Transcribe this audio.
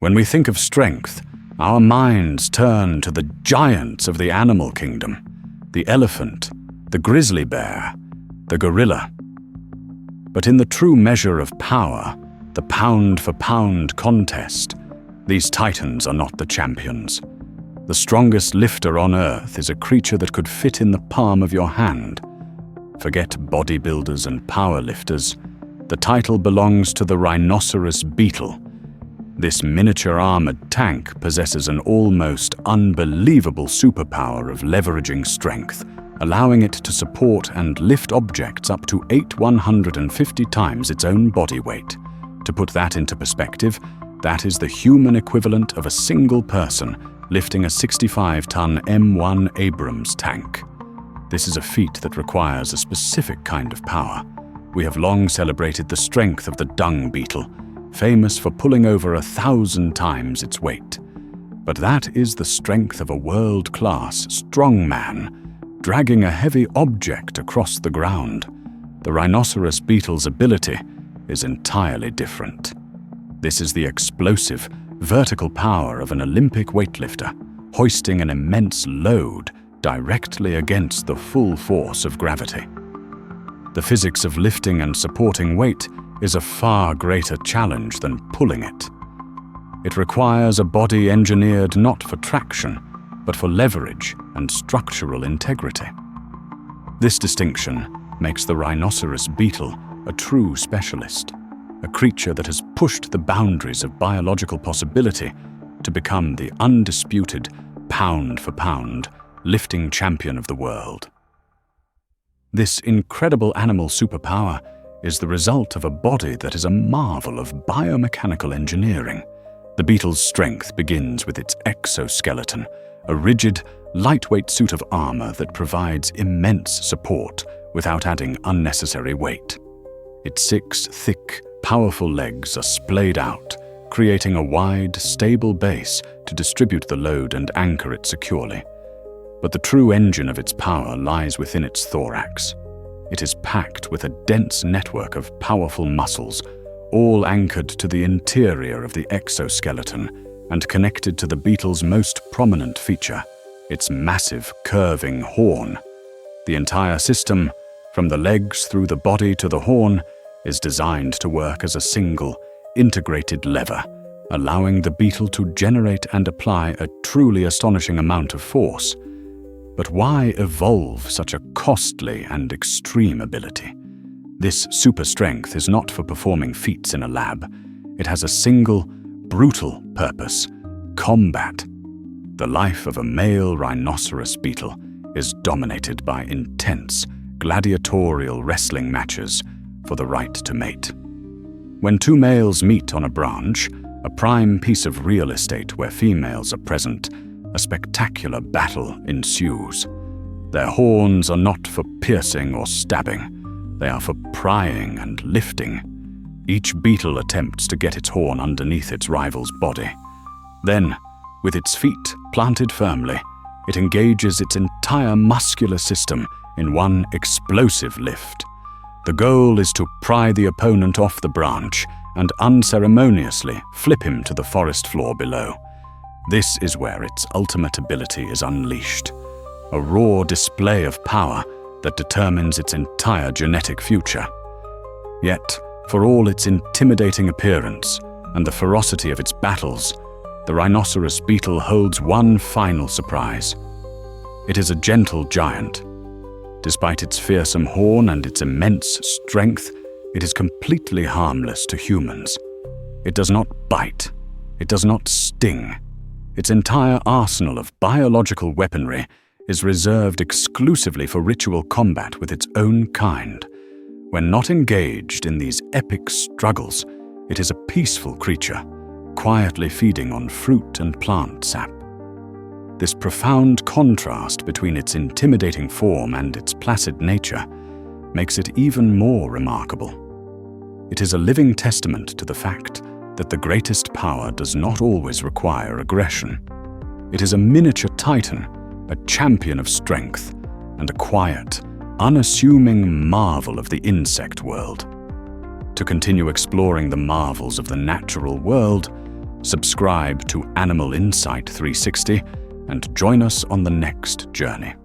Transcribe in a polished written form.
When we think of strength, our minds turn to the giants of the animal kingdom, the elephant, the grizzly bear, the gorilla. But in the true measure of power, the pound-for-pound contest, these titans are not the champions. The strongest lifter on Earth is a creature that could fit in the palm of your hand. Forget bodybuilders and powerlifters. The title belongs to the Rhinoceros Beetle. This miniature armored tank possesses an almost unbelievable superpower of leveraging strength, allowing it to support and lift objects up to 150 times its own body weight. To put that into perspective, that is the human equivalent of a single person lifting a 65-ton M1 Abrams tank. This is a feat that requires a specific kind of power. We have long celebrated the strength of the dung beetle, famous for pulling over 1,000 times its weight. But that is the strength of a world-class strongman, dragging a heavy object across the ground. The rhinoceros beetle's ability is entirely different. This is the explosive, vertical power of an Olympic weightlifter, hoisting an immense load directly against the full force of gravity. The physics of lifting and supporting weight is a far greater challenge than pulling it. It requires a body engineered not for traction, but for leverage and structural integrity. This distinction makes the rhinoceros beetle a true specialist, a creature that has pushed the boundaries of biological possibility to become the undisputed pound-for-pound lifting champion of the world. This incredible animal superpower is the result of a body that is a marvel of biomechanical engineering. The beetle's strength begins with its exoskeleton, a rigid, lightweight suit of armor that provides immense support without adding unnecessary weight. Its 6 thick, powerful legs are splayed out, creating a wide, stable base to distribute the load and anchor it securely. But the true engine of its power lies within its thorax. It is packed with a dense network of powerful muscles, all anchored to the interior of the exoskeleton and connected to the beetle's most prominent feature, its massive, curving horn. The entire system, from the legs through the body to the horn, is designed to work as a single, integrated lever, allowing the beetle to generate and apply a truly astonishing amount of force. But why evolve such a costly and extreme ability? This super strength is not for performing feats in a lab. It has a single, brutal purpose: combat. The life of a male rhinoceros beetle is dominated by intense, gladiatorial wrestling matches for the right to mate. When 2 males meet on a branch, a prime piece of real estate where females are present, a spectacular battle ensues. Their horns are not for piercing or stabbing. They are for prying and lifting. Each beetle attempts to get its horn underneath its rival's body. Then, with its feet planted firmly, it engages its entire muscular system in one explosive lift. The goal is to pry the opponent off the branch and unceremoniously flip him to the forest floor below. This is where its ultimate ability is unleashed, a raw display of power that determines its entire genetic future. Yet, for all its intimidating appearance and the ferocity of its battles, the rhinoceros beetle holds one final surprise. It is a gentle giant. Despite its fearsome horn and its immense strength, it is completely harmless to humans. It does not bite. It does not sting. Its entire arsenal of biological weaponry is reserved exclusively for ritual combat with its own kind. When not engaged in these epic struggles, it is a peaceful creature, quietly feeding on fruit and plant sap. This profound contrast between its intimidating form and its placid nature makes it even more remarkable. It is a living testament to the fact that the greatest power does not always require aggression. It is a miniature titan, a champion of strength, and a quiet, unassuming marvel of the insect world. To continue exploring the marvels of the natural world, Subscribe to Animal Insight 360 and join us on the next journey.